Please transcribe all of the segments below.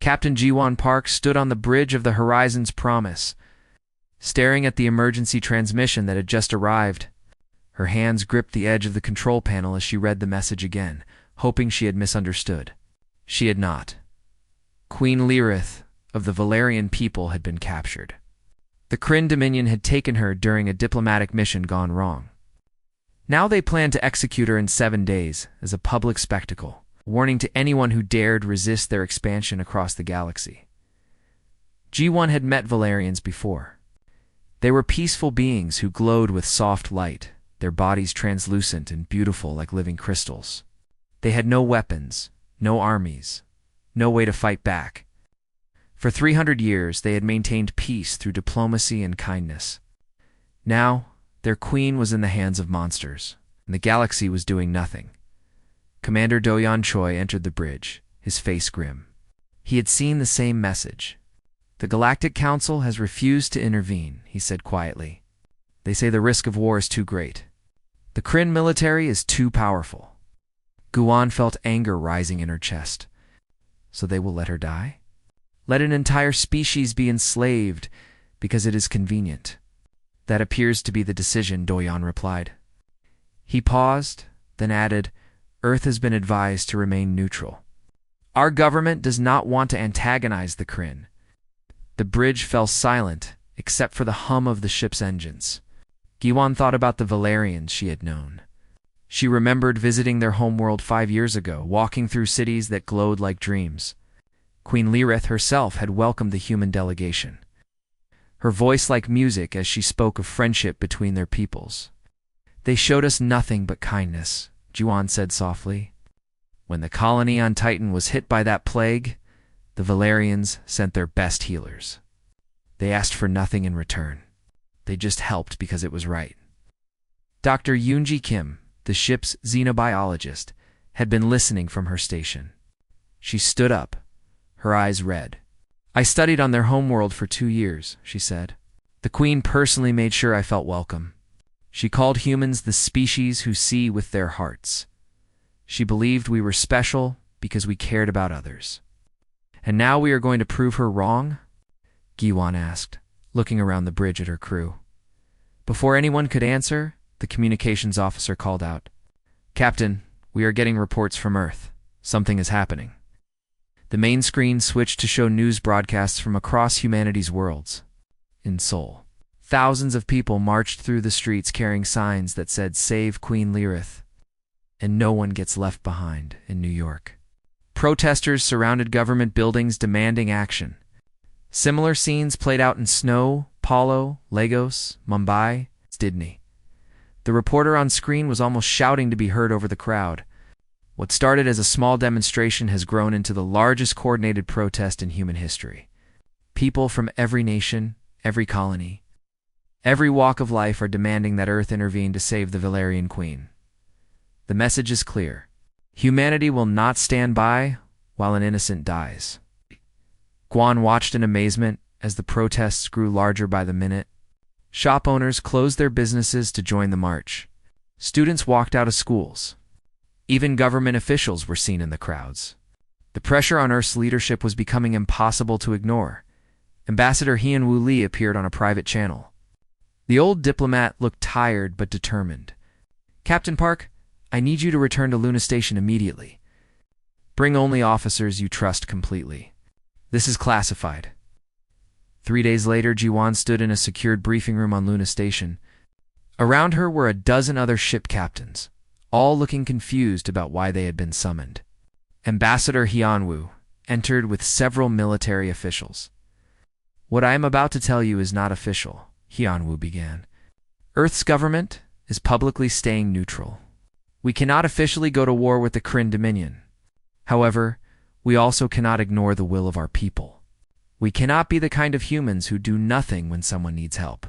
Captain Jiwon Park stood on the bridge of the Horizon's Promise, staring at the emergency transmission that had just arrived. Her hands gripped the edge of the control panel as she read the message again, hoping she had misunderstood. She had not. Queen Lyrith of the Valerian people had been captured. The Kryn Dominion had taken her during a diplomatic mission gone wrong. Now they planned to execute her in 7 days as a public spectacle, warning to anyone who dared resist their expansion across the galaxy. G1 had met Valerians before. They were peaceful beings who glowed with soft light, their bodies translucent and beautiful like living crystals. They had no weapons, no armies, no way to fight back. For 300 years, they had maintained peace through diplomacy and kindness. Now, their queen was in the hands of monsters, and the galaxy was doing nothing. Commander Do-Yeon Choi entered the bridge, his face grim. He had seen the same message. "The Galactic Council has refused to intervene," he said quietly. "They say the risk of war is too great. The Kryn military is too powerful." Guan felt anger rising in her chest. So they will let her die? Let an entire species be enslaved because it is convenient. That appears to be the decision, Do-Yeon replied. He paused, then added, "Earth has been advised to remain neutral. Our government does not want to antagonize the Kryn." The bridge fell silent, except for the hum of the ship's engines. Giwan thought about the Valerians she had known. She remembered visiting their homeworld 5 years ago, walking through cities that glowed like dreams. Queen Lyrith herself had welcomed the human delegation, her voice like music as she spoke of friendship between their peoples. "They showed us nothing but kindness," Juan said softly. "When the colony on Titan was hit by that plague, the Valerians sent their best healers. They asked for nothing in return. They just helped because it was right." Dr. Yoonji Kim, the ship's xenobiologist, had been listening from her station. She stood up, her eyes red. "I studied on their homeworld for 2 years," she said. "The Queen personally made sure I felt welcome. She called humans the species who see with their hearts. She believed we were special because we cared about others. And now we are going to prove her wrong?" Giwan asked, looking around the bridge at her crew. Before anyone could answer, the communications officer called out, "Captain, we are getting reports from Earth. Something is happening." The main screen switched to show news broadcasts from across humanity's worlds. In Seoul, thousands of people marched through the streets carrying signs that said "Save Queen Lyrith," and "No one gets left behind" in New York. Protesters surrounded government buildings demanding action. Similar scenes played out in Snow, Paulo, Lagos, Mumbai, Sydney. The reporter on screen was almost shouting to be heard over the crowd. What started as a small demonstration has grown into the largest coordinated protest in human history. People from every nation, every colony, every walk of life are demanding that Earth intervene to save the Valerian Queen. The message is clear. Humanity will not stand by while an innocent dies. Guan watched in amazement as the protests grew larger by the minute. Shop owners closed their businesses to join the march. Students walked out of schools. Even government officials were seen in the crowds. The pressure on Earth's leadership was becoming impossible to ignore. Ambassador Hyun-Woo Lee appeared on a private channel. The old diplomat looked tired but determined. "Captain Park, I need you to return to Luna Station immediately. Bring only officers you trust completely. This is classified." 3 days later, Jiwan stood in a secured briefing room on Luna Station. Around her were a dozen other ship captains, all looking confused about why they had been summoned. Ambassador Hyun-Woo entered with several military officials. "What I am about to tell you is not official," Hyun-Woo began. "Earth's government is publicly staying neutral. We cannot officially go to war with the Kryn Dominion. However, we also cannot ignore the will of our people. We cannot be the kind of humans who do nothing when someone needs help."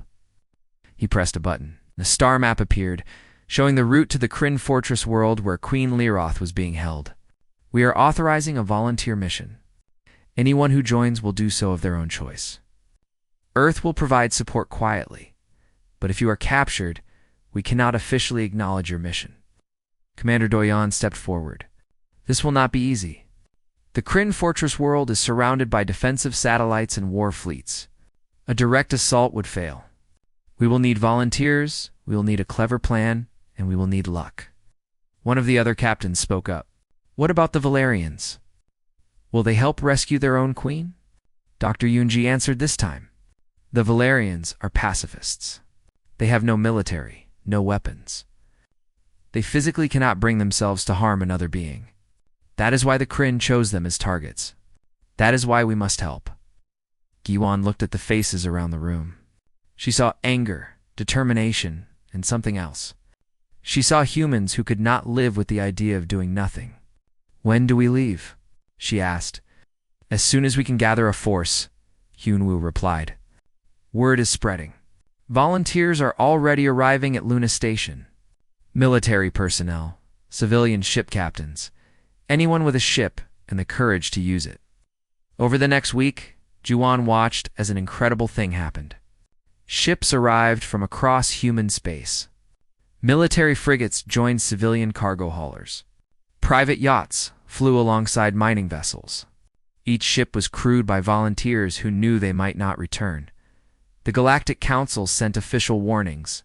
He pressed a button. A star map appeared, showing the route to the Kryn Fortress world where Queen Lyrith was being held. "We are authorizing a volunteer mission. Anyone who joins will do so of their own choice. Earth will provide support quietly, but if you are captured, we cannot officially acknowledge your mission." Commander Do-Yeon stepped forward. "This will not be easy. The Kryn fortress world is surrounded by defensive satellites and war fleets. A direct assault would fail. We will need volunteers, we will need a clever plan, and we will need luck. One of the other captains spoke up. What about the Valerians? Will they help rescue their own queen? Dr. Yunji answered this time. The Valerians are pacifists. They have no military, no weapons. They physically cannot bring themselves to harm another being. That is why the Kryn chose them as targets. That is why we must help. Giwan looked at the faces around the room. She saw anger, determination, and something else. She saw humans who could not live with the idea of doing nothing. When do we leave? She asked. As soon as we can gather a force, Hyunwoo replied. Word is spreading. Volunteers are already arriving at Luna Station. Military personnel, civilian ship captains, anyone with a ship and the courage to use it. Over the next week, Juwon watched as an incredible thing happened. Ships arrived from across human space. Military frigates joined civilian cargo haulers. Private yachts flew alongside mining vessels. Each ship was crewed by volunteers who knew they might not return. The Galactic Council sent official warnings.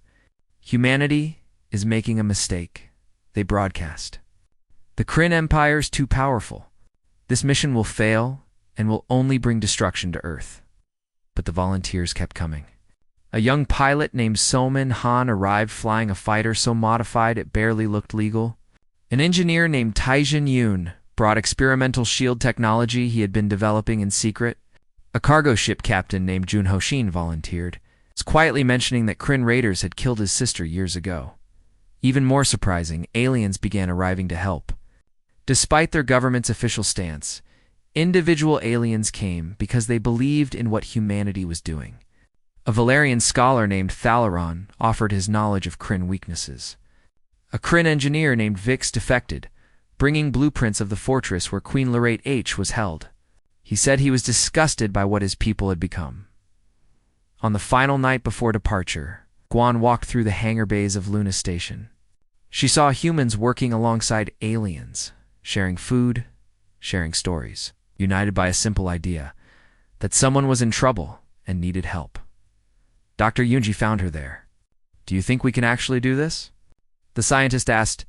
Humanity is making a mistake, they broadcast. The Kryn Empire is too powerful. This mission will fail and will only bring destruction to Earth. But the volunteers kept coming. A young pilot named Soman Han arrived flying a fighter so modified it barely looked legal. An engineer named Taijin Yoon brought experimental shield technology he had been developing in secret. A cargo ship captain named Jun Hoshin volunteered, quietly mentioning that Kryn raiders had killed his sister years ago. Even more surprising, aliens began arriving to help. Despite their government's official stance, individual aliens came because they believed in what humanity was doing. A Valerian scholar named Thalaron offered his knowledge of Kryn weaknesses. A Kryn engineer named Vix defected, bringing blueprints of the fortress where Queen Lorate H was held. He said he was disgusted by what his people had become. On the final night before departure, Guan walked through the hangar bays of Luna Station. She saw humans working alongside aliens, sharing food, sharing stories, united by a simple idea, that someone was in trouble and needed help. Dr. Yunji found her there. Do you think we can actually do this? The scientist asked.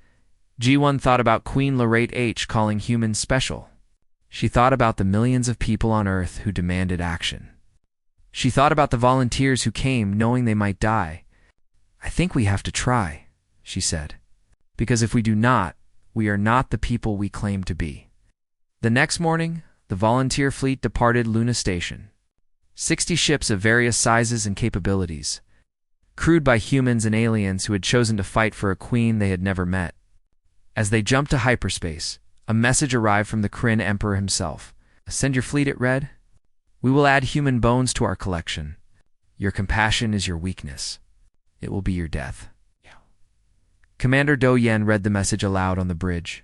Ji-won thought about Queen Lorate H calling humans special. She thought about the millions of people on Earth who demanded action. She thought about the volunteers who came knowing they might die. I think we have to try, she said. Because if we do not, we are not the people we claim to be. The next morning, the volunteer fleet departed Luna Station. 60 ships of various sizes and capabilities, crewed by humans and aliens who had chosen to fight for a queen they had never met. As they jumped to hyperspace, a message arrived from the Kryn Emperor himself. Send your fleet, it read. We will add human bones to our collection. Your compassion is your weakness. It will be your death. Commander Do Yen read the message aloud on the bridge.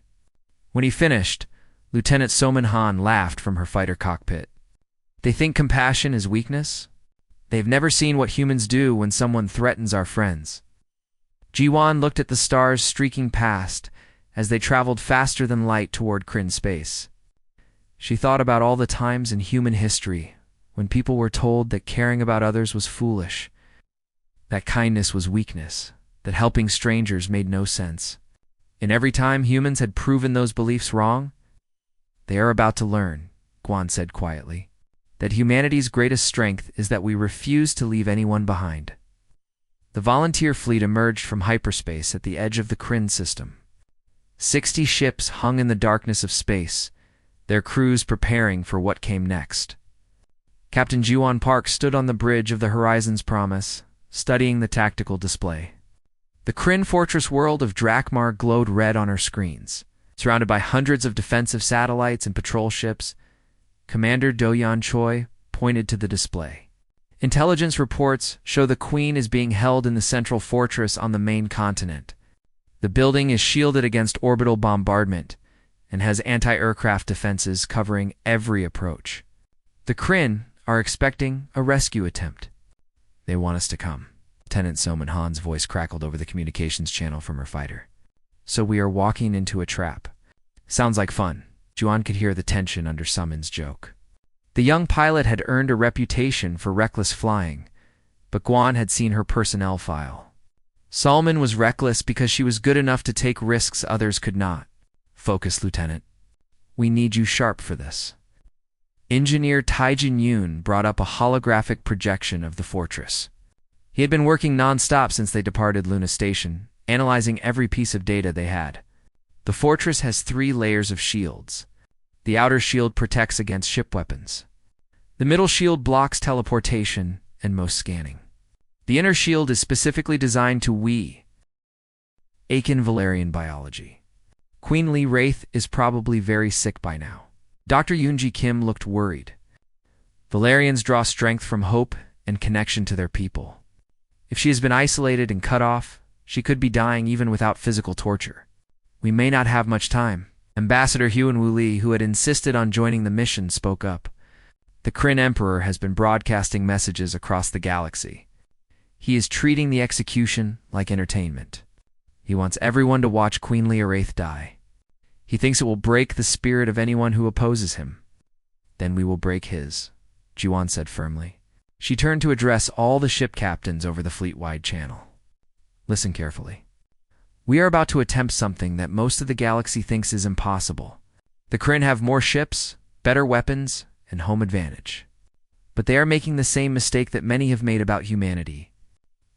When he finished, Lieutenant Soman Han laughed from her fighter cockpit. They think compassion is weakness? They've never seen what humans do when someone threatens our friends. Ji-won looked at the stars streaking past as they traveled faster than light toward Kryn space. She thought about all the times in human history when people were told that caring about others was foolish, that kindness was weakness, that helping strangers made no sense. And every time humans had proven those beliefs wrong, they are about to learn, Guan said quietly, that humanity's greatest strength is that we refuse to leave anyone behind. The volunteer fleet emerged from hyperspace at the edge of the Kryn system. 60 ships hung in the darkness of space, their crews preparing for what came next. Captain Ji-won Park stood on the bridge of the Horizon's Promise, studying the tactical display. The Kryn fortress world of Drakmar glowed red on her screens. Surrounded by hundreds of defensive satellites and patrol ships, Commander Do-yeon Choi pointed to the display. Intelligence reports show the Queen is being held in the central fortress on the main continent. The building is shielded against orbital bombardment and has anti-aircraft defenses covering every approach. The Kryn are expecting a rescue attempt. They want us to come. Lieutenant Soman Han's voice crackled over the communications channel from her fighter. So we are walking into a trap. Sounds like fun, Juan could hear the tension under Summons' joke. The young pilot had earned a reputation for reckless flying, but Guan had seen her personnel file. Salman was reckless because she was good enough to take risks others could not. Focus, Lieutenant. We need you sharp for this. Engineer Taijin Yun brought up a holographic projection of the fortress. He had been working non-stop since they departed Luna Station, analyzing every piece of data they had. The fortress has 3 layers of shields. The outer shield protects against ship weapons. The middle shield blocks teleportation and most scanning. The inner shield is specifically designed to Akin Valerian biology. Queen Lee Wraith is probably very sick by now. Dr. Yoonji Kim looked worried. Valerians draw strength from hope and connection to their people. If she has been isolated and cut off, she could be dying even without physical torture. We may not have much time. Ambassador Huan Wu-Li, who had insisted on joining the mission, spoke up. The Kryn Emperor has been broadcasting messages across the galaxy. He is treating the execution like entertainment. He wants everyone to watch Queen Lee Wraith die. He thinks it will break the spirit of anyone who opposes him. Then we will break his, Juan said firmly. She turned to address all the ship captains over the fleet-wide channel. Listen carefully. We are about to attempt something that most of the galaxy thinks is impossible. The Kryn have more ships, better weapons, and home advantage. But they are making the same mistake that many have made about humanity.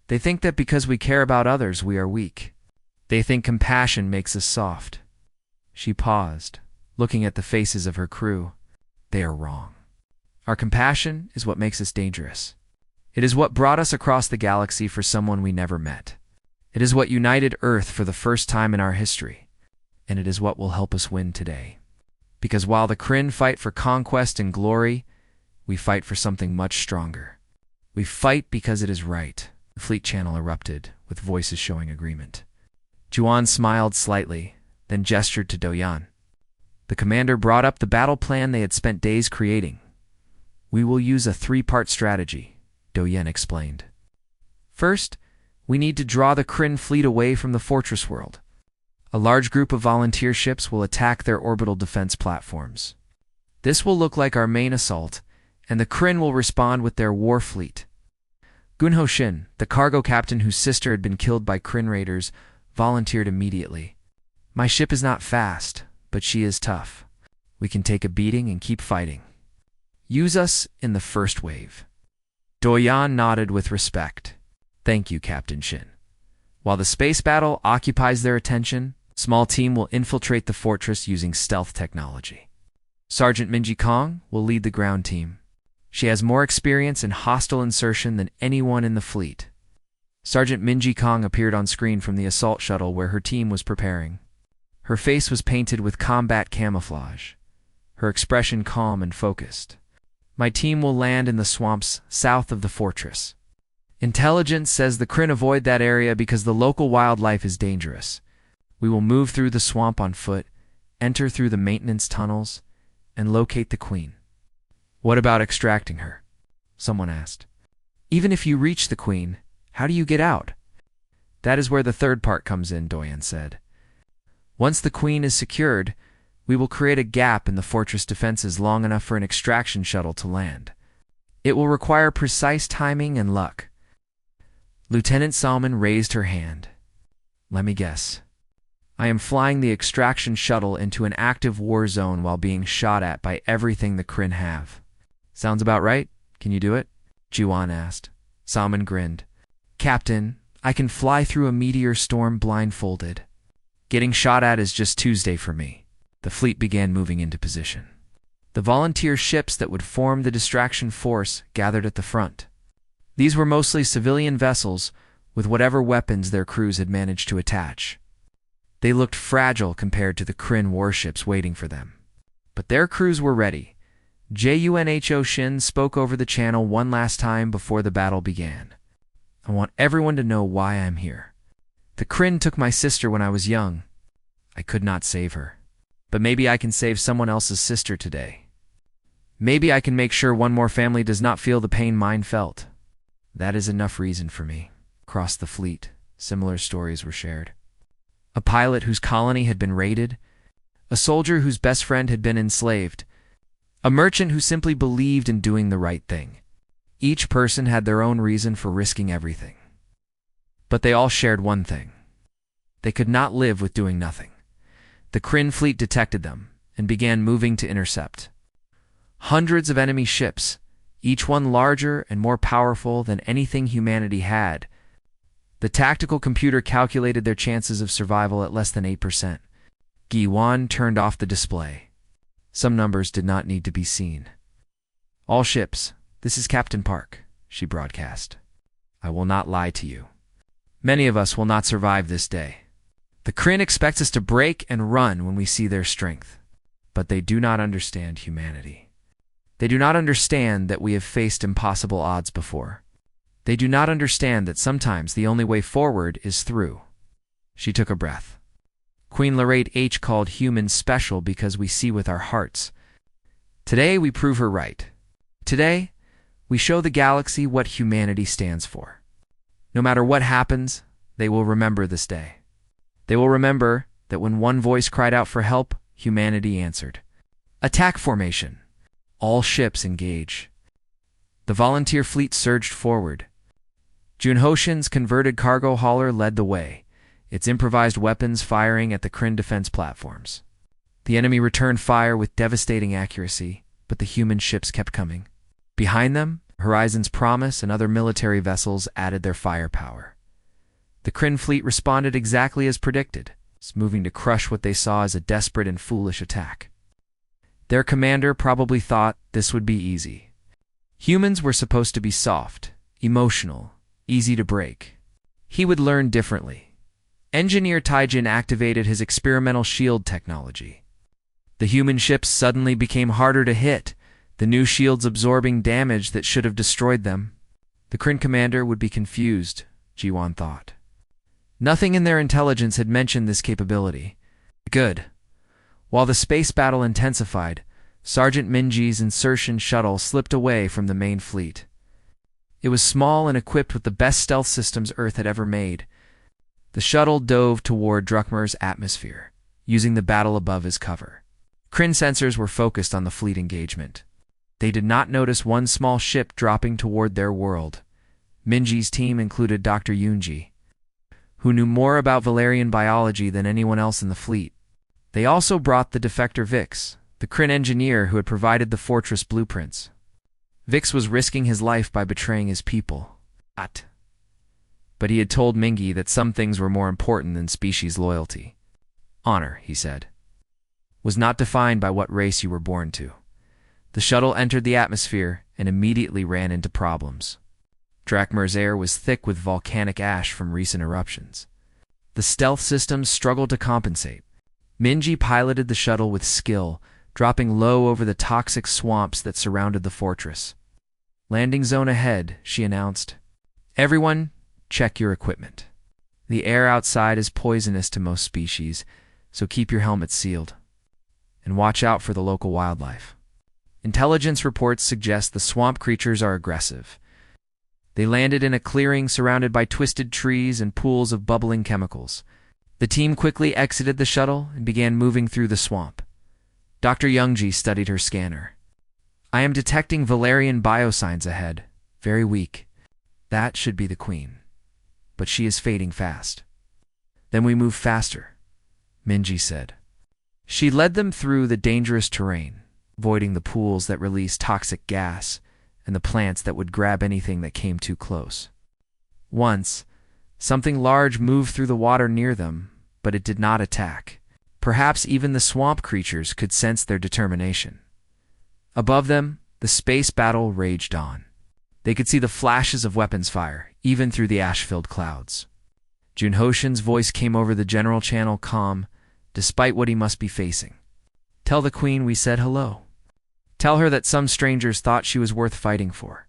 They think that because we care about others, we are weak. They think compassion makes us soft. She paused, looking at the faces of her crew. They are wrong. Our compassion is what makes us dangerous. It is what brought us across the galaxy for someone we never met. It is what united Earth for the first time in our history, and it is what will help us win today. Because while the Kryn fight for conquest and glory, we fight for something much stronger. We fight because it is right. The fleet channel erupted, with voices showing agreement. Juan smiled slightly, then gestured to Doyan. The commander brought up the battle plan they had spent days creating. We will use a 3-part strategy, Doyan explained. First, we need to draw the Kryn fleet away from the fortress world. A large group of volunteer ships will attack their orbital defense platforms. This will look like our main assault, and the Kryn will respond with their war fleet. Gunho Shin, the cargo captain whose sister had been killed by Kryn raiders, volunteered immediately. My ship is not fast, but she is tough. We can take a beating and keep fighting. Use us in the first wave. Doyan nodded with respect. Thank you, Captain Shin. While the space battle occupies their attention, a small team will infiltrate the fortress using stealth technology. Sergeant Minji Kong will lead the ground team. She has more experience in hostile insertion than anyone in the fleet. Sergeant Minji Kong appeared on screen from the assault shuttle where her team was preparing. Her face was painted with combat camouflage, her expression calm and focused. My team will land in the swamps south of the fortress. Intelligence says the Kryn avoid that area because the local wildlife is dangerous. We will move through the swamp on foot, enter through the maintenance tunnels, and locate the Queen. What about extracting her? Someone asked. Even if you reach the Queen, how do you get out? That is where the 3rd part comes in, Doyan said. Once the Queen is secured, we will create a gap in the fortress defenses long enough for an extraction shuttle to land. It will require precise timing and luck. Lieutenant Salman raised her hand. Let me guess. I am flying the extraction shuttle into an active war zone while being shot at by everything the Kryn have. Sounds about right? Can you do it? Juan asked. Salman grinned. Captain, I can fly through a meteor storm blindfolded. Getting shot at is just Tuesday for me. The fleet began moving into position. The volunteer ships that would form the distraction force gathered at the front. These were mostly civilian vessels with whatever weapons their crews had managed to attach. They looked fragile compared to the Kryn warships waiting for them. But their crews were ready. Junho Shin spoke over the channel one last time before the battle began. I want everyone to know why I'm here. The Kryn took my sister when I was young. I could not save her. But maybe I can save someone else's sister today. Maybe I can make sure one more family does not feel the pain mine felt. That is enough reason for me. Across the fleet, similar stories were shared. A pilot whose colony had been raided, a soldier whose best friend had been enslaved, a merchant who simply believed in doing the right thing. Each person had their own reason for risking everything. But they all shared one thing. They could not live with doing nothing. The Kryn fleet detected them and began moving to intercept. Hundreds of enemy ships, each one larger and more powerful than anything humanity had. The tactical computer calculated their chances of survival at less than 8%. Gi-wan turned off the display. Some numbers did not need to be seen. "All ships, this is Captain Park," she broadcast. "I will not lie to you. Many of us will not survive this day. The Kryn expects us to break and run when we see their strength. But they do not understand humanity. They do not understand that we have faced impossible odds before. They do not understand that sometimes the only way forward is through." She took a breath. Queen Lorate H called humans special because we see with our hearts. Today we prove her right. Today, we show the galaxy what humanity stands for. No matter what happens, they will remember this day. They will remember that when one voice cried out for help, humanity answered. Attack formation. All ships engage. The volunteer fleet surged forward. Junhoshin's converted cargo hauler led the way, its improvised weapons firing at the Kryn defense platforms. The enemy returned fire with devastating accuracy, but the human ships kept coming. Behind them, Horizon's Promise and other military vessels added their firepower. The Kryn fleet responded exactly as predicted, moving to crush what they saw as a desperate and foolish attack. Their commander probably thought this would be easy. Humans were supposed to be soft, emotional, easy to break. He would learn differently. Engineer Taijin activated his experimental shield technology. The human ships suddenly became harder to hit, the new shields absorbing damage that should have destroyed them. The Kryn commander would be confused, Ji-won thought. Nothing in their intelligence had mentioned this capability. Good. While the space battle intensified, Sergeant Minji's insertion shuttle slipped away from the main fleet. It was small and equipped with the best stealth systems Earth had ever made. The shuttle dove toward Druckmer's atmosphere, using the battle above as cover. Kryn sensors were focused on the fleet engagement. They did not notice one small ship dropping toward their world. Minji's team included Dr. Yoonji, who knew more about Valerian biology than anyone else in the fleet. They also brought the defector Vix, the Kryn engineer who had provided the fortress blueprints. Vix was risking his life by betraying his people. But he had told Mingi that some things were more important than species loyalty. Honor, he said, was not defined by what race you were born to. The shuttle entered the atmosphere and immediately ran into problems. Druckmer's air was thick with volcanic ash from recent eruptions. The stealth systems struggled to compensate. Minji piloted the shuttle with skill, dropping low over the toxic swamps that surrounded the fortress. Landing zone ahead, she announced. Everyone, check your equipment. The air outside is poisonous to most species, so keep your helmets sealed. And watch out for the local wildlife. Intelligence reports suggest the swamp creatures are aggressive. They landed in a clearing surrounded by twisted trees and pools of bubbling chemicals. The team quickly exited the shuttle and began moving through the swamp. Dr. Youngji studied her scanner. I am detecting Valerian biosigns ahead, very weak. That should be the queen. But she is fading fast. Then we move faster, Minji said. She led them through the dangerous terrain, avoiding the pools that release toxic gas and the plants that would grab anything that came too close. Once, something large moved through the water near them, but it did not attack. Perhaps even the swamp creatures could sense their determination. Above them, the space battle raged on. They could see the flashes of weapons fire, even through the ash-filled clouds. Junhoshin's voice came over the general channel calm, despite what he must be facing. Tell the queen we said hello. Tell her that some strangers thought she was worth fighting for.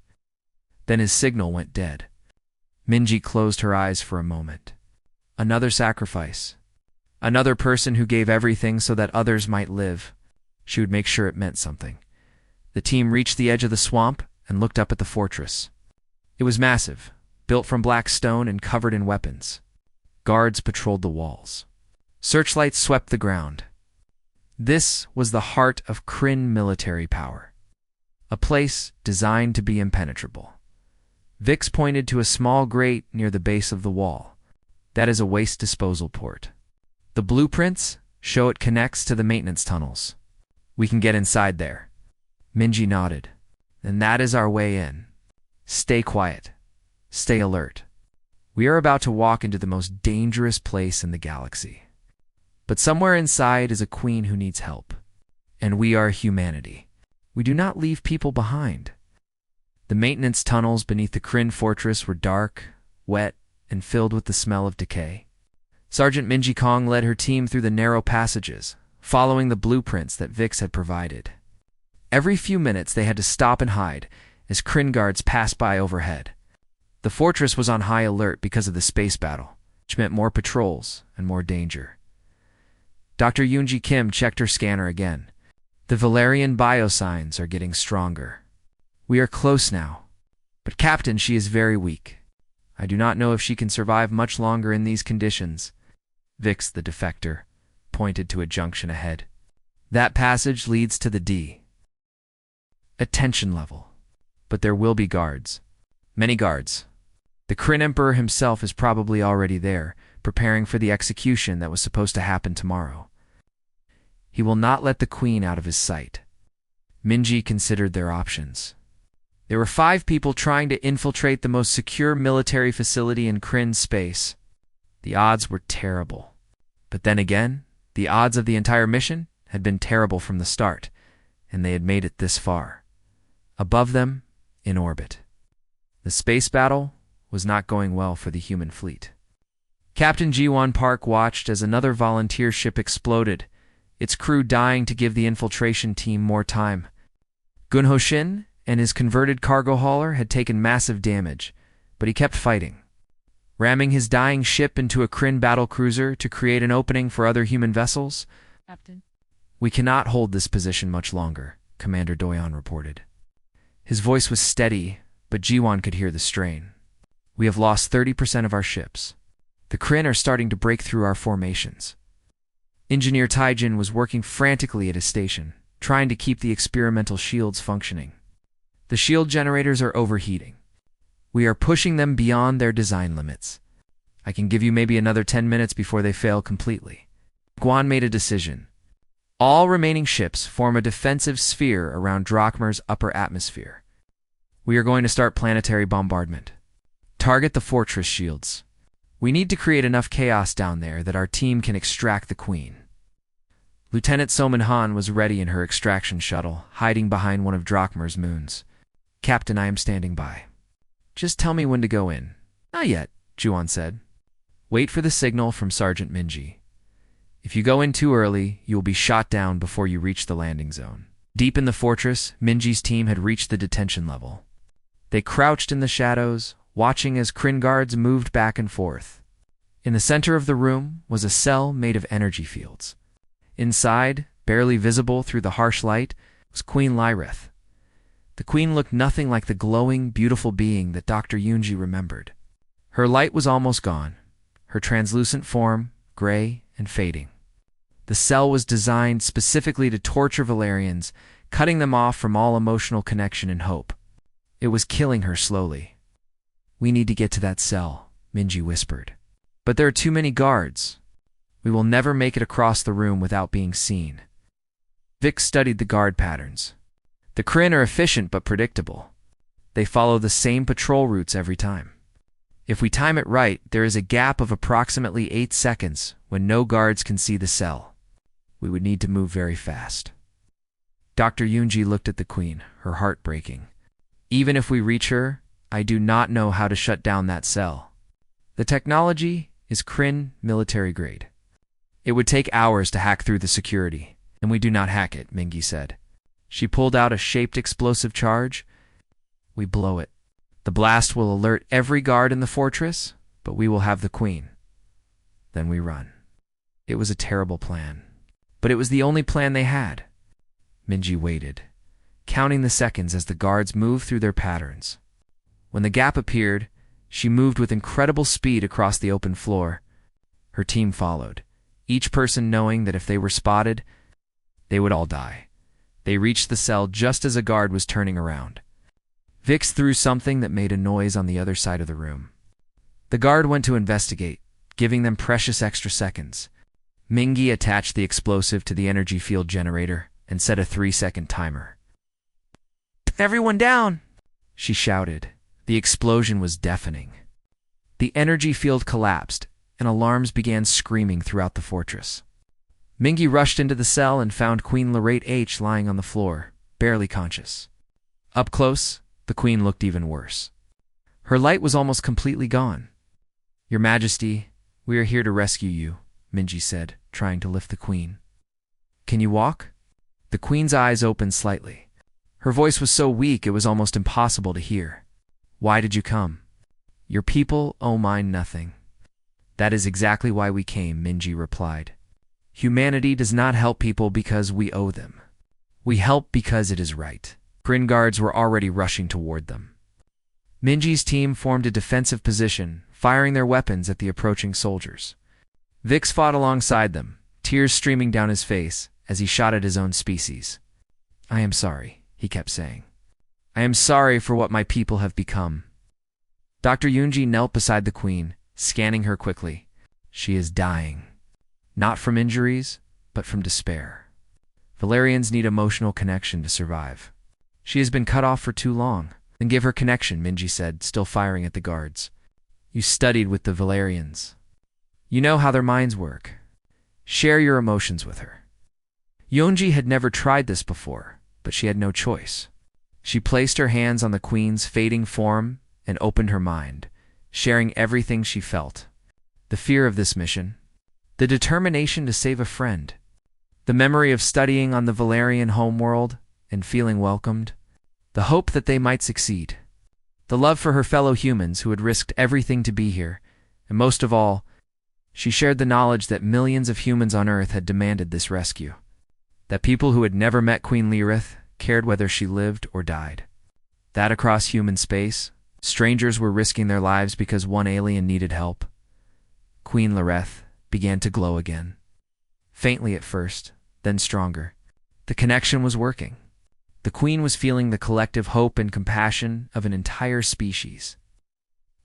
Then his signal went dead. Minji closed her eyes for a moment. Another sacrifice. Another person who gave everything so that others might live. She would make sure it meant something. The team reached the edge of the swamp and looked up at the fortress. It was massive, built from black stone and covered in weapons. Guards patrolled the walls. Searchlights swept the ground. This was the heart of Kryn military power, a place designed to be impenetrable. Vix pointed to a small grate near the base of the wall. That is a waste disposal port. The blueprints show it connects to the maintenance tunnels. We can get inside there. Minji nodded. And that is our way in. Stay quiet. Stay alert. We are about to walk into the most dangerous place in the galaxy. But somewhere inside is a queen who needs help. And we are humanity. We do not leave people behind. The maintenance tunnels beneath the Kryn fortress were dark, wet, and filled with the smell of decay. Sergeant Minji Kong led her team through the narrow passages, following the blueprints that Vix had provided. Every few minutes they had to stop and hide as Kryn guards passed by overhead. The fortress was on high alert because of the space battle, which meant more patrols and more danger. Dr. Yoonji Kim checked her scanner again. The Valerian biosigns are getting stronger. We are close now. But Captain, she is very weak. I do not know if she can survive much longer in these conditions. Vix, the defector, pointed to a junction ahead. That passage leads to the D. Attention level. But there will be guards. Many guards. The Kryn Emperor himself is probably already there, preparing for the execution that was supposed to happen tomorrow. He will not let the Queen out of his sight. Minji considered their options. There were 5 people trying to infiltrate the most secure military facility in Kryn space. The odds were terrible. But then again, the odds of the entire mission had been terrible from the start, and they had made it this far. Above them, in orbit. The space battle was not going well for the human fleet. Captain Jiwon Park watched as another volunteer ship exploded, its crew dying to give the infiltration team more time. Gun Ho Shin and his converted cargo hauler had taken massive damage, but he kept fighting. Ramming his dying ship into a Kryn battlecruiser to create an opening for other human vessels. Captain. We cannot hold this position much longer, Commander Doyon reported. His voice was steady, but Jiwon could hear the strain. We have lost 30% of our ships. The Kryn are starting to break through our formations. Engineer Taijin was working frantically at his station, trying to keep the experimental shields functioning. The shield generators are overheating. We are pushing them beyond their design limits. I can give you maybe another 10 minutes before they fail completely. Guan made a decision. All remaining ships form a defensive sphere around Drachmer's upper atmosphere. We are going to start planetary bombardment. Target the fortress shields. We need to create enough chaos down there that our team can extract the Queen. Lieutenant Soman Han was ready in her extraction shuttle, hiding behind one of Drachmer's moons. Captain, I am standing by. Just tell me when to go in. Not yet, Juon said. Wait for the signal from Sergeant Minji. If you go in too early, you will be shot down before you reach the landing zone. Deep in the fortress, Minji's team had reached the detention level. They crouched in the shadows, watching as Kryn guards moved back and forth. In the center of the room was a cell made of energy fields. Inside, barely visible through the harsh light, was Queen Lyrith. The Queen looked nothing like the glowing, beautiful being that Dr. Yoonji remembered. Her light was almost gone, her translucent form gray and fading. The cell was designed specifically to torture Valerians, cutting them off from all emotional connection and hope. It was killing her slowly. We need to get to that cell, Minji whispered. But there are too many guards. We will never make it across the room without being seen. Vic studied the guard patterns. The Kryn are efficient but predictable. They follow the same patrol routes every time. If we time it right, there is a gap of approximately 8 seconds when no guards can see the cell. We would need to move very fast. Dr. Yoonji looked at the Queen, her heart breaking. Even if we reach her, I do not know how to shut down that cell. The technology is Kryn military grade. It would take hours to hack through the security, and we do not hack it, Mingi said. She pulled out a shaped explosive charge. We blow it. The blast will alert every guard in the fortress, but we will have the Queen. Then we run. It was a terrible plan, but it was the only plan they had. Minji waited, counting the seconds as the guards moved through their patterns. When the gap appeared, she moved with incredible speed across the open floor. Her team followed, each person knowing that if they were spotted, They would all die. They reached the cell just as a guard was turning around. Vix threw something that made a noise on the other side of the room. The guard went to investigate, giving them precious extra seconds. Mingy attached the explosive to the energy field generator and set a 3-second timer. "Everyone down!" she shouted. The explosion was deafening. The energy field collapsed, and alarms began screaming throughout the fortress. Mingy rushed into the cell and found Queen Lorate H lying on the floor, barely conscious. Up close, the Queen looked even worse. Her light was almost completely gone. "Your Majesty, we are here to rescue you," Mingy said, trying to lift the Queen. "Can you walk?" The Queen's eyes opened slightly. Her voice was so weak it was almost impossible to hear. "Why did you come?" "Your people owe mine nothing." "That is exactly why we came," Mingy replied. "Humanity does not help people because we owe them. We help because it is right." Kryn guards were already rushing toward them. Mingy's team formed a defensive position, firing their weapons at the approaching soldiers. Vix fought alongside them, tears streaming down his face as he shot at his own species. "I am sorry," he kept saying. "I am sorry for what my people have become." Dr. Yunji knelt beside the Queen, scanning her quickly. "She is dying. Not from injuries, but from despair. Valerians need emotional connection to survive. She has been cut off for too long." "Then give her connection," Mingy said, still firing at the guards. "You studied with the Valerians. You know how their minds work. Share your emotions with her." Yonji had never tried this before, but she had no choice. She placed her hands on the Queen's fading form and opened her mind, sharing everything she felt. The fear of this mission, the determination to save a friend, the memory of studying on the Valerian homeworld and feeling welcomed, the hope that they might succeed, the love for her fellow humans who had risked everything to be here, and most of all, she shared the knowledge that millions of humans on Earth had demanded this rescue, that people who had never met Queen Lirith cared whether she lived or died, that across human space, strangers were risking their lives because one alien needed help. Queen Lirith began to glow again. Faintly at first, then stronger. The connection was working. The Queen was feeling the collective hope and compassion of an entire species.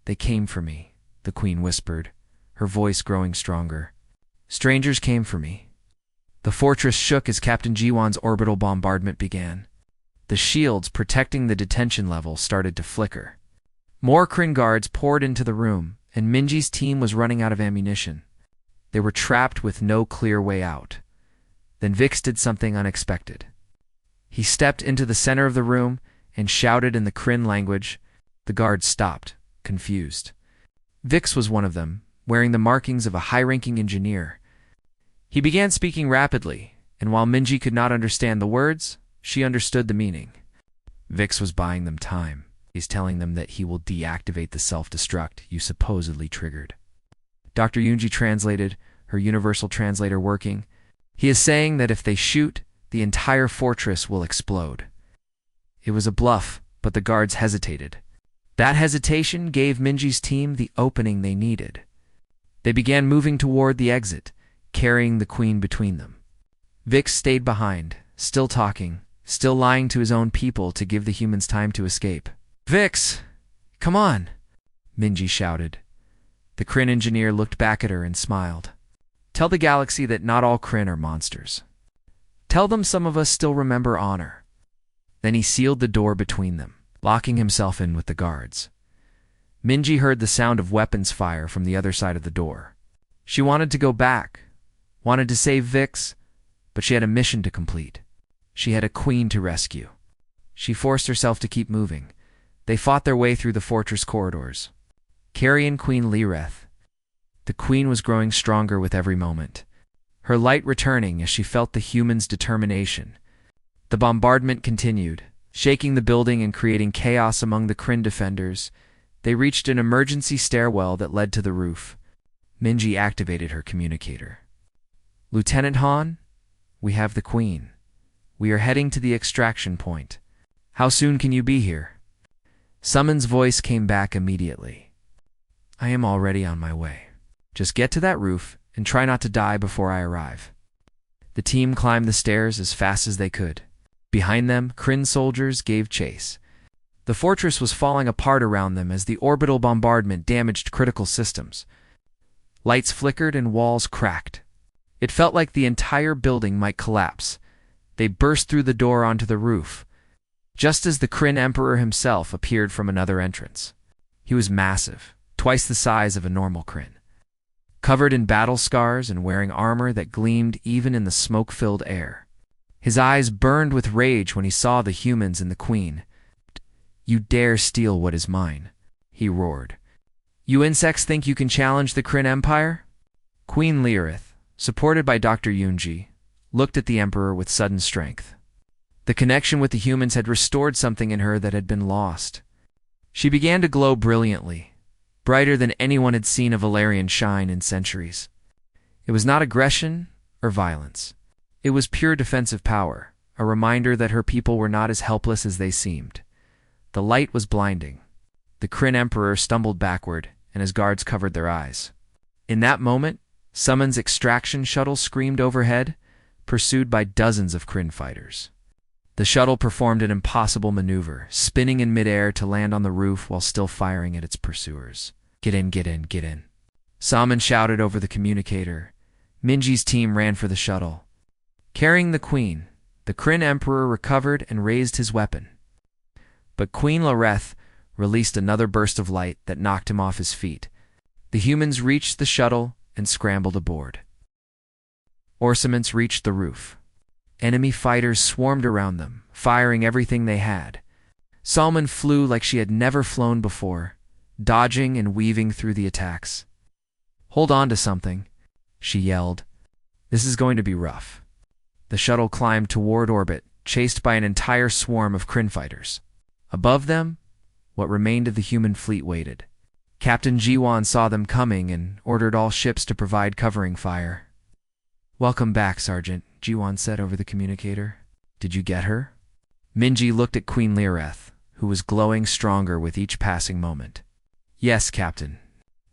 "They came for me," the Queen whispered, her voice growing stronger. "Strangers came for me." The fortress shook as Captain Jiwan's orbital bombardment began. The shields protecting the detention level started to flicker. More Kryn guards poured into the room, and Minji's team was running out of ammunition. They were trapped with no clear way out. Then Vix did something unexpected. He stepped into the center of the room and shouted in the Kryn language. The guards stopped, confused. Vix was one of them, wearing the markings of a high-ranking engineer. He began speaking rapidly, and while Minji could not understand the words, she understood the meaning. Vix was buying them time. He's telling them that he will deactivate the self-destruct you supposedly triggered. Dr. Yunji translated, her universal translator working. "He is saying that if they shoot, the entire fortress will explode." It was a bluff, but the guards hesitated. That hesitation gave Minji's team the opening they needed. They began moving toward the exit, carrying the Queen between them. Vix stayed behind, still talking, still lying to his own people to give the humans time to escape. "Vix, come on," Minji shouted. The Kryn engineer looked back at her and smiled. "Tell the galaxy that not all Kryn are monsters. Tell them some of us still remember honor." Then he sealed the door between them, locking himself in with the guards. Minji heard the sound of weapons fire from the other side of the door. She wanted to go back, wanted to save Vix, but she had a mission to complete. She had a Queen to rescue. She forced herself to keep moving. They fought their way through the fortress corridors, carrying Queen Lirith. The Queen was growing stronger with every moment, her light returning as she felt the humans' determination. The bombardment continued, shaking the building and creating chaos among the Kryn defenders. They reached an emergency stairwell that led to the roof. Minji activated her communicator. "Lieutenant Han, we have the Queen. We are heading to the extraction point. How soon can you be here?" Summon's voice came back immediately. "I am already on my way. Just get to that roof and try not to die before I arrive." The team climbed the stairs as fast as they could. Behind them, Kryn soldiers gave chase. The fortress was falling apart around them as the orbital bombardment damaged critical systems. Lights flickered and walls cracked. It felt like the entire building might collapse. They burst through the door onto the roof, just as the Kryn Emperor himself appeared from another entrance. He was massive, twice the size of a normal Kryn, covered in battle scars and wearing armor that gleamed even in the smoke-filled air. His eyes burned with rage when he saw the humans and the Queen. "You dare steal what is mine," he roared. "You insects think you can challenge the Kryn Empire?" Queen Leerith, supported by Dr. Yunji, looked at the Emperor with sudden strength. The connection with the humans had restored something in her that had been lost. She began to glow brilliantly, brighter than anyone had seen a Valerian shine in centuries. It was not aggression or violence. It was pure defensive power, a reminder that her people were not as helpless as they seemed. The light was blinding. The Kryn Emperor stumbled backward, and his guards covered their eyes. In that moment, Summon's extraction shuttle screamed overhead, pursued by dozens of Kryn fighters. The shuttle performed an impossible maneuver, spinning in midair to land on the roof while still firing at its pursuers. "Get in, get in, get in." Summon shouted over the communicator. Minji's team ran for the shuttle. Carrying the Queen, the Kryn Emperor recovered and raised his weapon. But Queen Leerith released another burst of light that knocked him off his feet. The humans reached the shuttle and scrambled aboard. Orsaments reached the roof. Enemy fighters swarmed around them, firing everything they had. Salman flew like she had never flown before, dodging and weaving through the attacks. "Hold on to something," she yelled. "This is going to be rough." The shuttle climbed toward orbit, chased by an entire swarm of Kryn fighters. Above them, what remained of the human fleet waited. Captain Jiwan saw them coming and ordered all ships to provide covering fire. "Welcome back, Sergeant," Jiwan said over the communicator. "Did you get her?" Minji looked at Queen Leerith, who was glowing stronger with each passing moment. "Yes, Captain.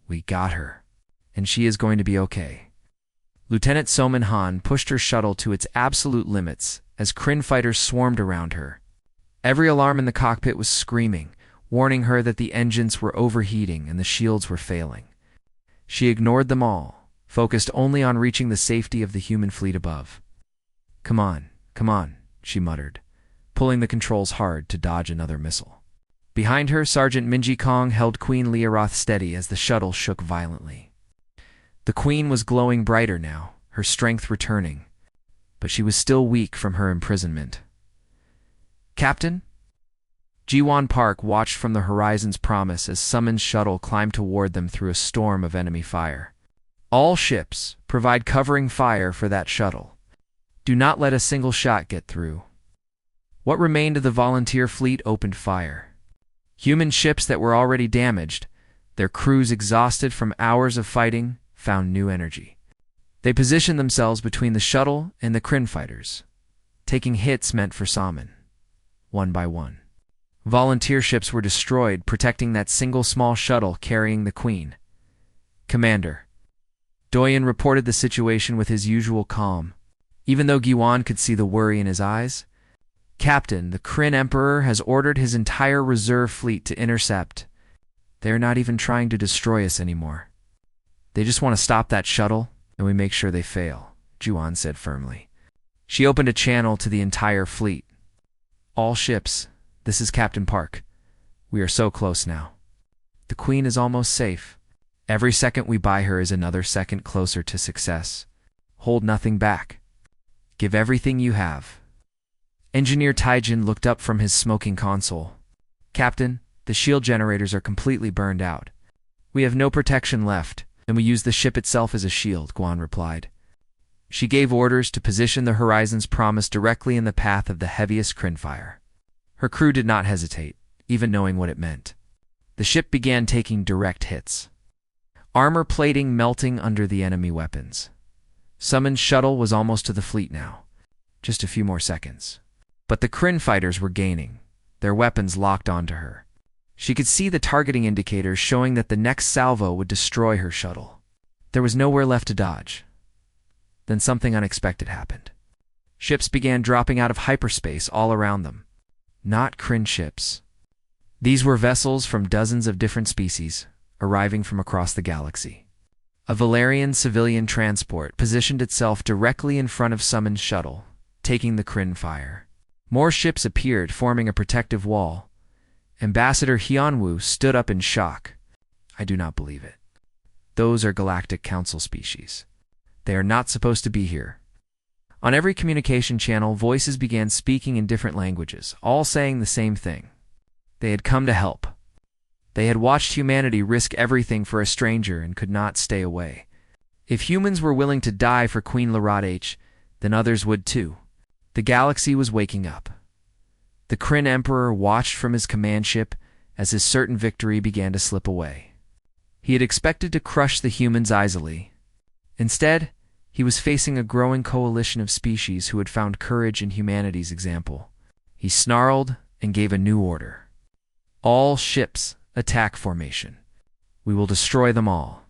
We got her. And she is going to be okay." Lieutenant Soman Han pushed her shuttle to its absolute limits as Kryn fighters swarmed around her. Every alarm in the cockpit was screaming, warning her that the engines were overheating and the shields were failing. She ignored them all, focused only on reaching the safety of the human fleet above. Come on," she muttered, pulling the controls hard to dodge another missile. Behind her, Sergeant Minji Kong held Queen Leerith steady as the shuttle shook violently. The Queen was glowing brighter now, her strength returning, but she was still weak from her imprisonment. "Captain?" Jiwan Park watched from the horizon's promise as Summon's shuttle climbed toward them through a storm of enemy fire. "All ships, provide covering fire for that shuttle. Do not let a single shot get through." What remained of the volunteer fleet opened fire. Human ships that were already damaged, their crews exhausted from hours of fighting, found new energy. They positioned themselves between the shuttle and the Kryn fighters, taking hits meant for Salmon, one by one. Volunteer ships were destroyed, protecting that single small shuttle carrying the Queen. "Commander." Doyen reported the situation with his usual calm, even though Giwan could see the worry in his eyes. "Captain, the Kryn Emperor has ordered his entire reserve fleet to intercept. They're not even trying to destroy us anymore. They just want to stop that shuttle, and we make sure they fail," Jiwan said firmly. She opened a channel to the entire fleet. "All ships, this is Captain Park. We are so close now. The Queen is almost safe. Every second we buy her is another second closer to success. Hold nothing back. Give everything you have." Engineer Taijin looked up from his smoking console. "Captain, the shield generators are completely burned out. We have no protection left, and we use the ship itself as a shield," Guan replied. She gave orders to position the Horizon's Promise directly in the path of the heaviest Kryn fire. Her crew did not hesitate, even knowing what it meant. The ship began taking direct hits, armor plating melting under the enemy weapons. Summon's shuttle was almost to the fleet now, just a few more seconds. But the Kryn fighters were gaining, their weapons locked onto her. She could see the targeting indicators showing that the next salvo would destroy her shuttle. There was nowhere left to dodge. Then something unexpected happened. Ships began dropping out of hyperspace all around them. Not Kryn ships. These were vessels from dozens of different species, arriving from across the galaxy. A Valerian civilian transport positioned itself directly in front of Summon's shuttle, taking the Kryn fire. More ships appeared, forming a protective wall. Ambassador Hyunwoo stood up in shock. I do not believe it. Those are Galactic Council species. They are not supposed to be here. On every communication channel, voices began speaking in different languages, all saying the same thing. They had come to help. They had watched humanity risk everything for a stranger and could not stay away. If humans were willing to die for Queen Larat H, then others would too. The galaxy was waking up. The Kryn Emperor watched from his command ship as his certain victory began to slip away. He had expected to crush the humans easily. Instead, he was facing a growing coalition of species who had found courage in humanity's example. He snarled and gave a new order. All ships, attack formation. We will destroy them all.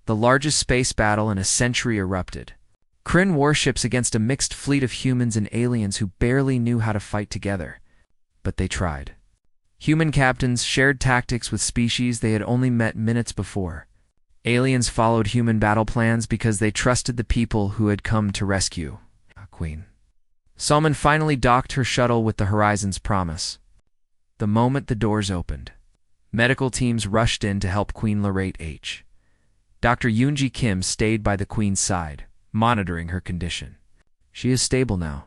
The largest space battle in a century erupted. Kryn warships against a mixed fleet of humans and aliens who barely knew how to fight together. But they tried. Human captains shared tactics with species they had only met minutes before. Aliens followed human battle plans because they trusted the people who had come to rescue Queen. Salmon finally docked her shuttle with the Horizon's promise. The moment the doors opened, medical teams rushed in to help Queen Larat H. Dr. Yoonji Kim stayed by the Queen's side, monitoring her condition. She is stable now.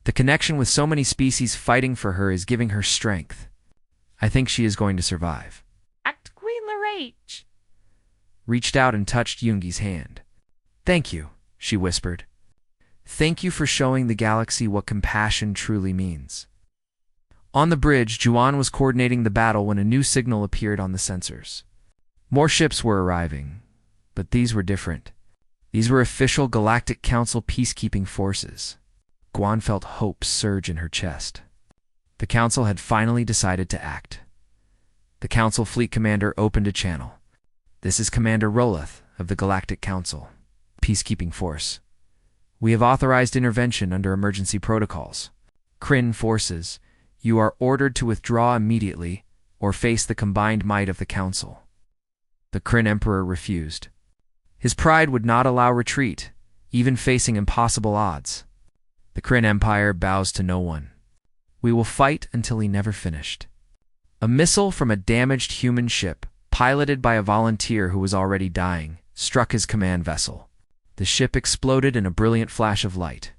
The connection with so many species fighting for her is giving her strength. I think she is going to survive. Act Queen Larat reached out and touched Yoongi's hand. Thank you, she whispered. Thank you for showing the galaxy what compassion truly means. On the bridge, Juan was coordinating the battle when a new signal appeared on the sensors. More ships were arriving, but these were different. These were official Galactic Council peacekeeping forces. Guan felt hope surge in her chest. The Council had finally decided to act. The Council Fleet Commander opened a channel. This is Commander Roloth of the Galactic Council, Peacekeeping Force. We have authorized intervention under emergency protocols. Kryn forces, you are ordered to withdraw immediately or face the combined might of the Council. The Kryn Emperor refused. His pride would not allow retreat, even facing impossible odds. The Kryn Empire bows to no one. We will fight until he never finished. A missile from a damaged human ship, piloted by a volunteer who was already dying, struck his command vessel. The ship exploded in a brilliant flash of light.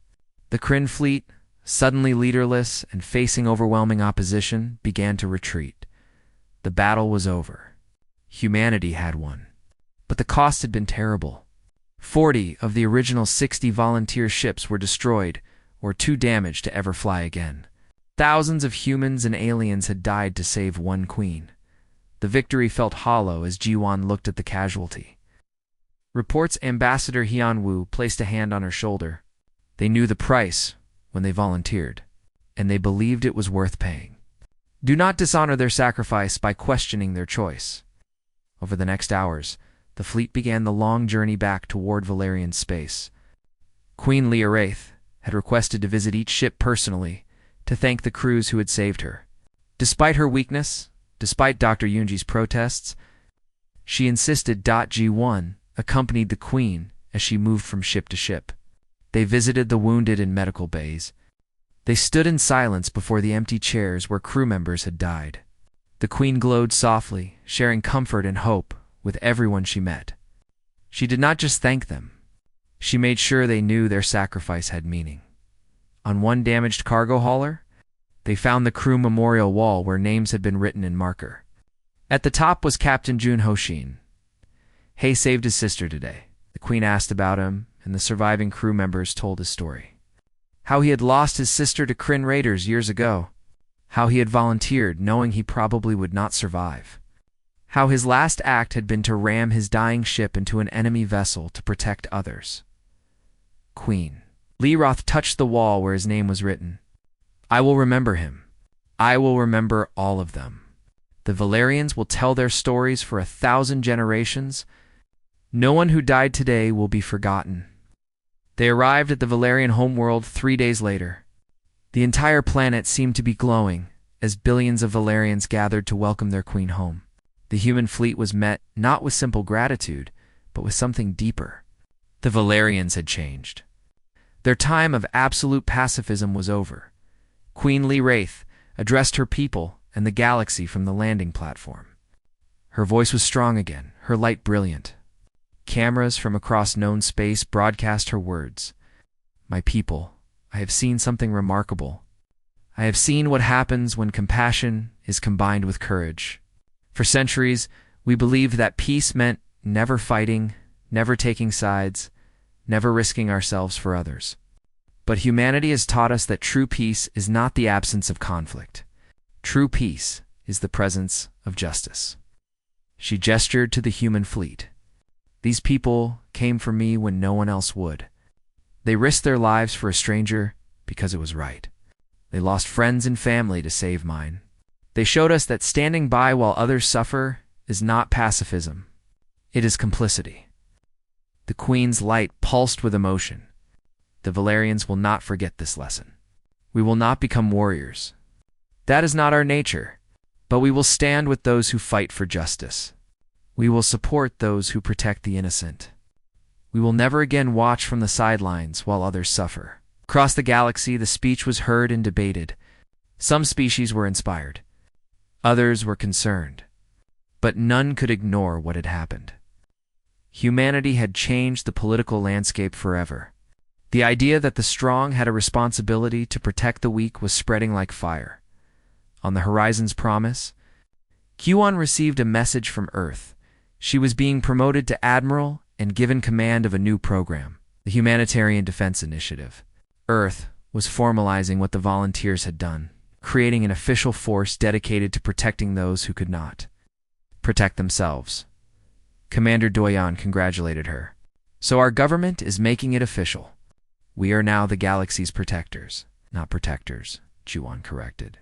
The Kryn fleet, suddenly leaderless and facing overwhelming opposition, began to retreat. The battle was over. Humanity had won. But the cost had been terrible. 40 of the original 60 volunteer ships were destroyed or too damaged to ever fly again. Thousands of humans and aliens had died to save one queen. The victory felt hollow as Jiwon looked at the casualty. Reports Ambassador Hyunwoo placed a hand on her shoulder. They knew the price when they volunteered, and they believed it was worth paying. Do not dishonor their sacrifice by questioning their choice. Over the next hours, the fleet began the long journey back toward Valerian space. Queen Leorath had requested to visit each ship personally to thank the crews who had saved her. Despite her weakness, despite Dr. Yoonji's protests, she insisted G1 accompanied the Queen as she moved from ship to ship. They visited the wounded in medical bays. They stood in silence before the empty chairs where crew members had died. The Queen glowed softly, sharing comfort and hope with everyone she met. She did not just thank them. She made sure they knew their sacrifice had meaning. On one damaged cargo hauler, they found the crew memorial wall where names had been written in marker. At the top was Captain Jun Hoshin. He saved his sister today. The Queen asked about him, and the surviving crew members told his story. How he had lost his sister to Kryn raiders years ago. How he had volunteered knowing he probably would not survive. How his last act had been to ram his dying ship into an enemy vessel to protect others. Queen. Leroth touched the wall where his name was written. I will remember him. I will remember all of them. The Valerians will tell their stories for 1,000 generations. No one who died today will be forgotten. They arrived at the Valerian homeworld 3 days later. The entire planet seemed to be glowing as billions of Valerians gathered to welcome their queen home. The human fleet was met not with simple gratitude, but with something deeper. The Valerians had changed. Their time of absolute pacifism was over. Queen Lee Wraith addressed her people and the galaxy from the landing platform. Her voice was strong again, her light brilliant. Cameras from across known space broadcast her words. My people, I have seen something remarkable. I have seen what happens when compassion is combined with courage. For centuries, we believed that peace meant never fighting, never taking sides, never risking ourselves for others. But humanity has taught us that true peace is not the absence of conflict. True peace is the presence of justice. She gestured to the human fleet. These people came for me when no one else would. They risked their lives for a stranger because it was right. They lost friends and family to save mine. They showed us that standing by while others suffer is not pacifism. It is complicity. The Queen's light pulsed with emotion. The Valerians will not forget this lesson. We will not become warriors. That is not our nature, but we will stand with those who fight for justice. We will support those who protect the innocent. We will never again watch from the sidelines while others suffer. Across the galaxy, the speech was heard and debated. Some species were inspired. Others were concerned. But none could ignore what had happened. Humanity had changed the political landscape forever. The idea that the strong had a responsibility to protect the weak was spreading like fire. On the Horizon's promise, Q1 received a message from Earth. She was being promoted to Admiral and given command of a new program, the Humanitarian Defense Initiative. Earth was formalizing what the volunteers had done, creating an official force dedicated to protecting those who could not protect themselves. Commander Doyan congratulated her. So our government is making it official. We are now the galaxy's protectors, not protectors, Juan corrected.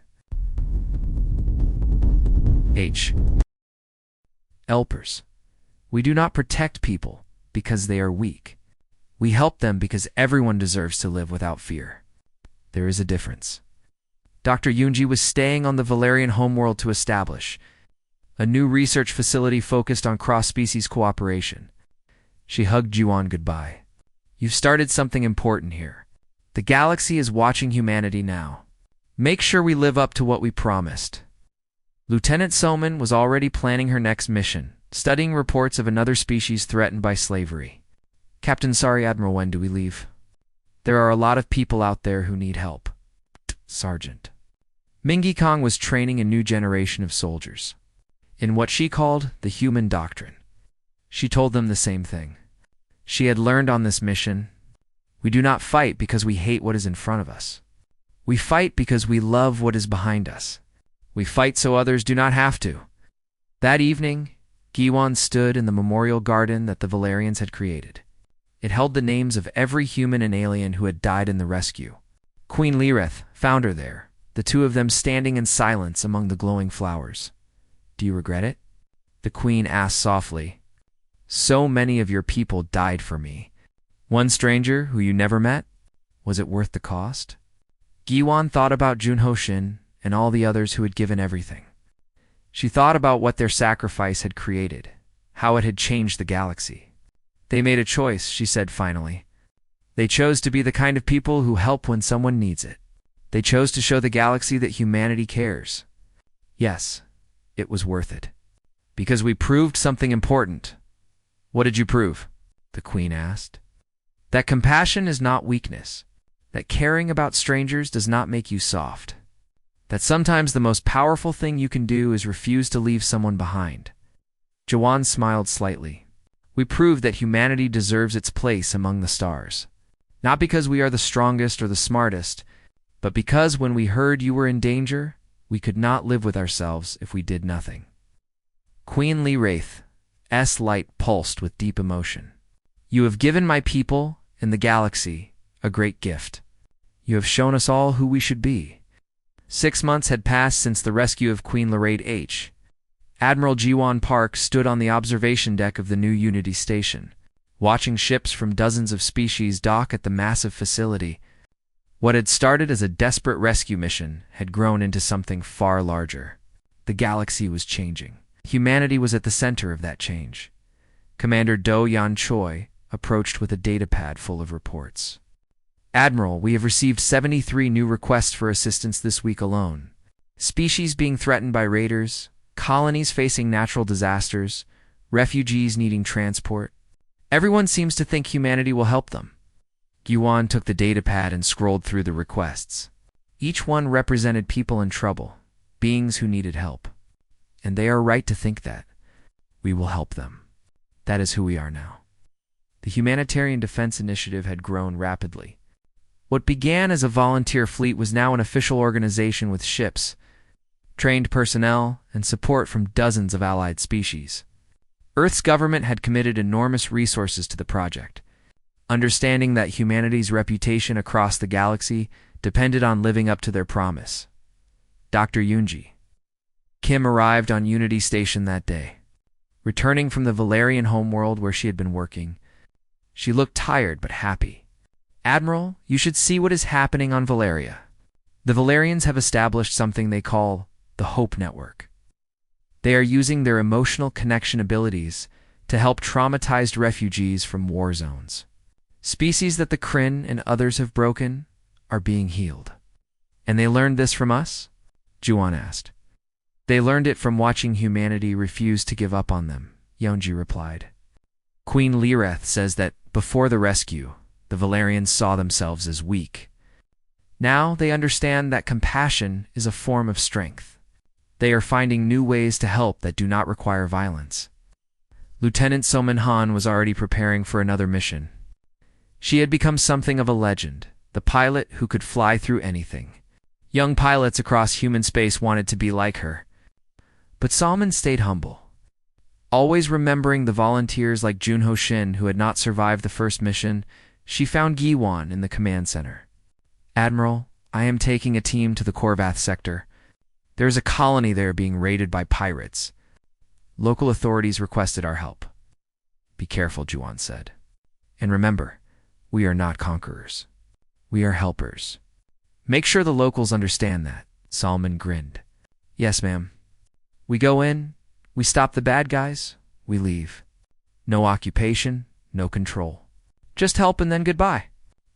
Helpers. We do not protect people because they are weak. We help them because everyone deserves to live without fear. There is a difference. Dr. Yunji was staying on the Valerian homeworld to establish a new research facility focused on cross-species cooperation. She hugged Juan goodbye. You've started something important here. The galaxy is watching humanity now. Make sure we live up to what we promised. Lieutenant Soman was already planning her next mission, studying reports of another species threatened by slavery. Captain, sorry, Admiral, when do we leave? There are a lot of people out there who need help. Sergeant. Mingy Kong was training a new generation of soldiers in what she called the human doctrine. She told them the same thing. She had learned on this mission, we do not fight because we hate what is in front of us. We fight because we love what is behind us. We fight so others do not have to. That evening, Giwan stood in the memorial garden that the Valerians had created. It held the names of every human and alien who had died in the rescue. Queen Lirith found her there, the two of them standing in silence among the glowing flowers. Do you regret it? The queen asked softly. So many of your people died for me. One stranger who you never met? Was it worth the cost? Giwan thought about Junho Shin and all the others who had given everything. She thought about what their sacrifice had created, how it had changed the galaxy. They made a choice, she said finally. They chose to be the kind of people who help when someone needs it. They chose to show the galaxy that humanity cares. Yes, it was worth it. Because we proved something important. What did you prove? The Queen asked. That compassion is not weakness. That caring about strangers does not make you soft. That sometimes the most powerful thing you can do is refuse to leave someone behind. Jawan smiled slightly. We proved that humanity deserves its place among the stars. Not because we are the strongest or the smartest, but because when we heard you were in danger, we could not live with ourselves if we did nothing. Queen Lee Wraith's light pulsed with deep emotion. You have given my people and the galaxy a great gift. You have shown us all who we should be. 6 months had passed since the rescue of Queen Lorraine H. Admiral Jiwan Park stood on the observation deck of the new Unity Station. watching ships from dozens of species dock at the massive facility. What had started as a desperate rescue mission had grown into something far larger. The galaxy was changing. Humanity was at the center of that change. Commander Do Yan Choi approached with a datapad full of reports. Admiral, we have received 73 new requests for assistance this week alone. Species being threatened by raiders, colonies facing natural disasters, refugees needing transport. Everyone seems to think humanity will help them. Guan took the datapad and scrolled through the requests. Each one represented people in trouble, beings who needed help. And they are right to think that. We will help them. That is who we are now. The Humanitarian Defense Initiative had grown rapidly. What began as a volunteer fleet was now an official organization with ships, trained personnel, and support from dozens of allied species. Earth's government had committed enormous resources to the project, understanding that humanity's reputation across the galaxy depended on living up to their promise. Dr. Yunji. Kim arrived on Unity Station that day. Returning from the Valerian homeworld where she had been working, she looked tired but happy. Admiral, you should see what is happening on Valeria. The Valerians have established something they call the Hope Network. They are using their emotional connection abilities to help traumatized refugees from war zones. Species that the Kryn and others have broken are being healed. And they learned this from us? Juan asked. They learned it from watching humanity refuse to give up on them, Yonji replied. Queen Lireth says that before the rescue, the Valerians saw themselves as weak. Now they understand that compassion is a form of strength. They are finding new ways to help that do not require violence. Lieutenant Somin Han was already preparing for another mission. She had become something of a legend, the pilot who could fly through anything. Young pilots across human space wanted to be like her. But Salman stayed humble, always remembering the volunteers like Junho Shin who had not survived the first mission. She found Giwan in the command center. Admiral, I am taking a team to the Korvath sector. There is a colony there being raided by pirates. Local authorities requested our help. Be careful, Juan said. And remember, we are not conquerors. We are helpers. Make sure the locals understand that, Salman grinned. Yes, ma'am. We go in, we stop the bad guys, we leave. No occupation, no control. Just help and then goodbye.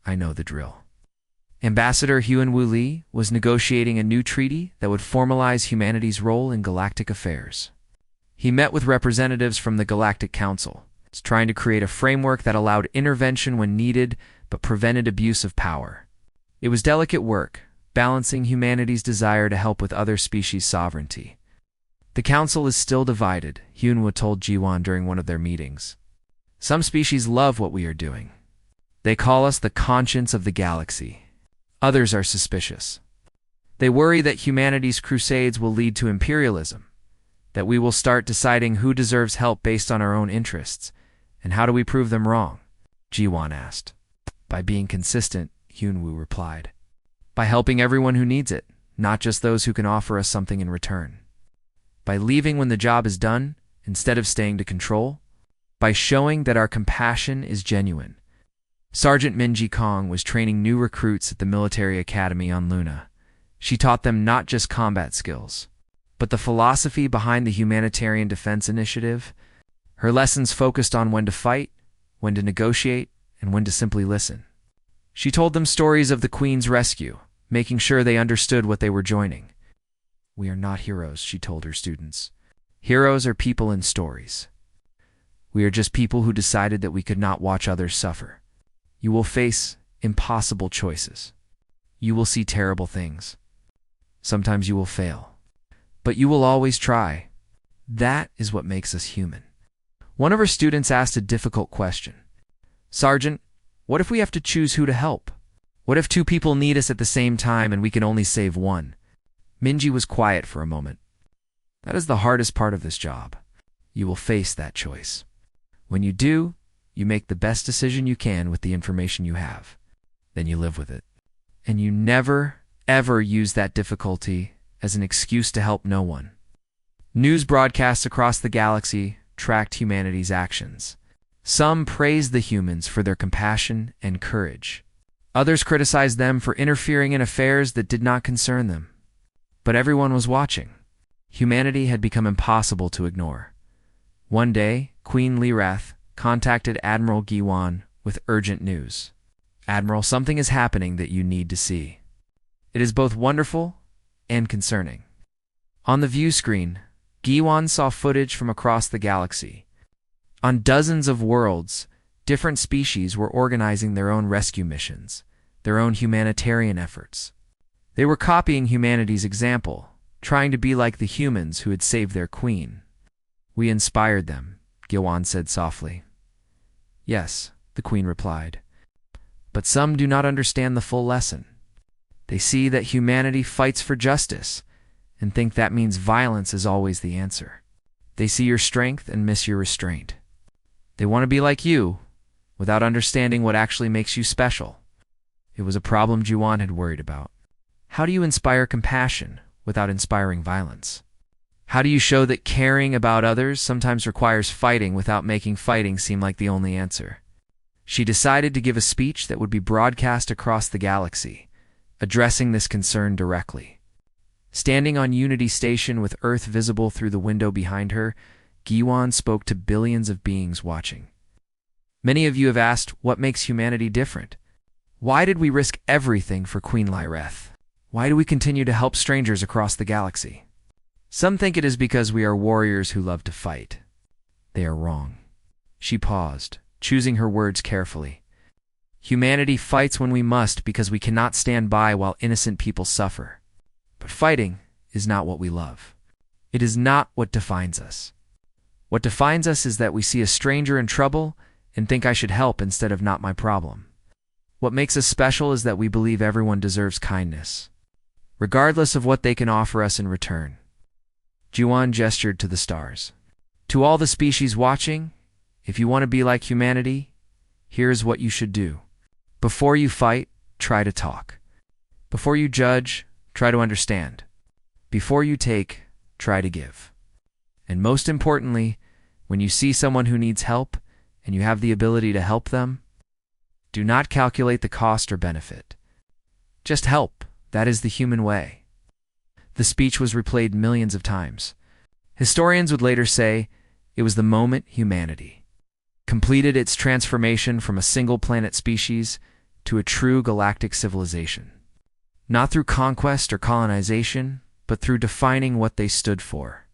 I know the drill. Ambassador Huan Wu Li was negotiating a new treaty that would formalize humanity's role in galactic affairs. He met with representatives from the Galactic Council, trying to create a framework that allowed intervention when needed but prevented abuse of power. It was delicate work, balancing humanity's desire to help with other species' sovereignty. The council is still divided, Hyunwoo told Jiwon during one of their meetings. Some species love what we are doing. They call us the conscience of the galaxy. Others are suspicious. They worry that humanity's crusades will lead to imperialism, that we will start deciding who deserves help based on our own interests. And how do we prove them wrong? Jiwon asked. By being consistent, Hyunwoo replied. By helping everyone who needs it, not just those who can offer us something in return. By leaving when the job is done, instead of staying to control. By showing that our compassion is genuine. Sergeant Minji Kong was training new recruits at the military academy on Luna. She taught them not just combat skills, but the philosophy behind the Humanitarian Defense Initiative. Her lessons focused on when to fight, when to negotiate, and when to simply listen. She told them stories of the Queen's rescue, making sure they understood what they were joining. We are not heroes, she told her students. Heroes are people in stories. We are just people who decided that we could not watch others suffer. You will face impossible choices. You will see terrible things. Sometimes you will fail. But you will always try. That is what makes us human. One of her students asked a difficult question. Sergeant, what if we have to choose who to help? What if two people need us at the same time and we can only save one? Minji was quiet for a moment. That is the hardest part of this job. You will face that choice. When you do, you make the best decision you can with the information you have. Then you live with it. And you never, ever use that difficulty as an excuse to help no one. News broadcasts across the galaxy tracked humanity's actions. Some praised the humans for their compassion and courage. Others criticized them for interfering in affairs that did not concern them. But everyone was watching. Humanity had become impossible to ignore. One day, Queen Lirath contacted Admiral Giwan with urgent news. "Admiral, something is happening that you need to see. It is both wonderful and concerning." On the view screen, Giwan saw footage from across the galaxy. On dozens of worlds, different species were organizing their own rescue missions, their own humanitarian efforts. They were copying humanity's example, trying to be like the humans who had saved their queen. "We inspired them," Giwan said softly. "Yes," the queen replied. "But some do not understand the full lesson. They see that humanity fights for justice and think that means violence is always the answer. They see your strength and miss your restraint. They want to be like you, without understanding what actually makes you special." It was a problem Giwan had worried about. How do you inspire compassion without inspiring violence? How do you show that caring about others sometimes requires fighting without making fighting seem like the only answer? She decided to give a speech that would be broadcast across the galaxy, addressing this concern directly. Standing on Unity Station with Earth visible through the window behind her, Giwan spoke to billions of beings watching. "Many of you have asked, what makes humanity different? Why did we risk everything for Queen Lirath? Why do we continue to help strangers across the galaxy? Some think it is because we are warriors who love to fight. They are wrong." She paused, choosing her words carefully. "Humanity fights when we must because we cannot stand by while innocent people suffer. But fighting is not what we love. It is not what defines us. What defines us is that we see a stranger in trouble and think I should help instead of not my problem. What makes us special is that we believe everyone deserves kindness, regardless of what they can offer us in return." Giwan gestured to the stars. "To all the species watching, if you want to be like humanity, here's what you should do. Before you fight, try to talk. Before you judge, try to understand. Before you take, try to give. And most importantly, when you see someone who needs help and you have the ability to help them, do not calculate the cost or benefit. Just help. That is the human way." The speech was replayed millions of times. Historians would later say it was the moment humanity completed its transformation from a single planet species to a true galactic civilization. Not through conquest or colonization, but through defining what they stood for.